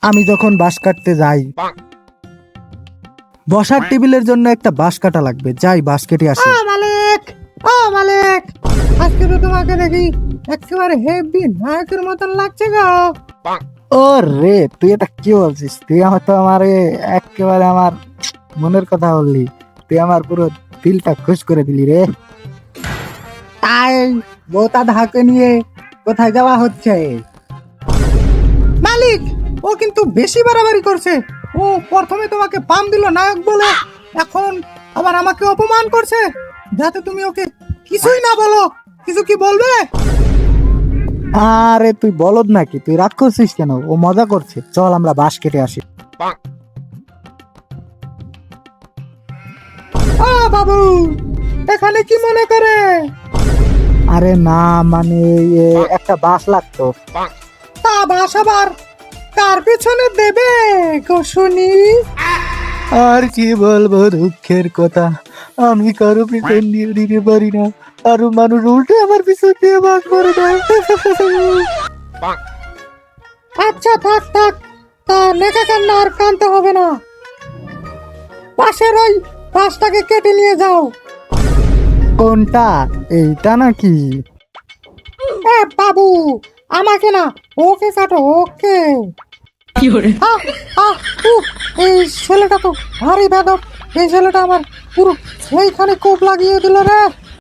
আমি যখন বাঁশ কাটতে যাই, বসার টেবিলের জন্য একটা বাঁশ কাটা লাগবে, যাই বাঁশ কেটে আসি। মালিক, ও মালিক, আজকে তো তোমাকে দেখি একেবারে হেভি নায়কের মতন লাগছে গো। ও রে, তুই এটা কি বলছিস? তুই আমার তো একেবারে আমার মনের কথা বললি। তুই আমার পুরো দিলটা খুশ করে দিলি রে। তাই বোতা ধাকে নিয়ে কোথায় যাওয়া হচ্ছে? মালিক, ও কিন্তু বেশি বাড়াবাড়ি করছে। ও প্রথমে তোমাকে পাম দিল নায়ক বলে, এখন আবার আমাকে অপমান করছে। যাতে তুমি ওকে কিছুই না বলো। কিছু কি বলবে? আরে তুই বলদ নাকি? তুই রাগ করছিস কেন? ও মজা করছে, চল আমরা বাঁশ কেটে আসি। বাবু, এখানে কি মনে করে? আরে না, মানে একটা বাঁশ লাগতো। তা বাস আবার কার পেছনে দেবে গো শুনি? আর কি বলবো দুঃখের কথা, আমি কারো পিছন দিয়ে দিতে পারি না, আরো মানুষ উল্টে আমার পিছন দিয়ে বাস করে দেয়। আচ্ছা থাক থাক, তা নেকা কান্না আর কানতে হবে না। পাশের ওই বাসটাকে কেটে নিয়ে যাও। কোনটা? এইটা নাকি? এ বাবু, আমাকে না, ওকে কাটো, ওকে। আহ, আহ, এই ছেলেটা তো ভারী বেদব। এই ছেলেটা আমার পুরো সেইখানে কোপ লাগিয়ে দিল রে।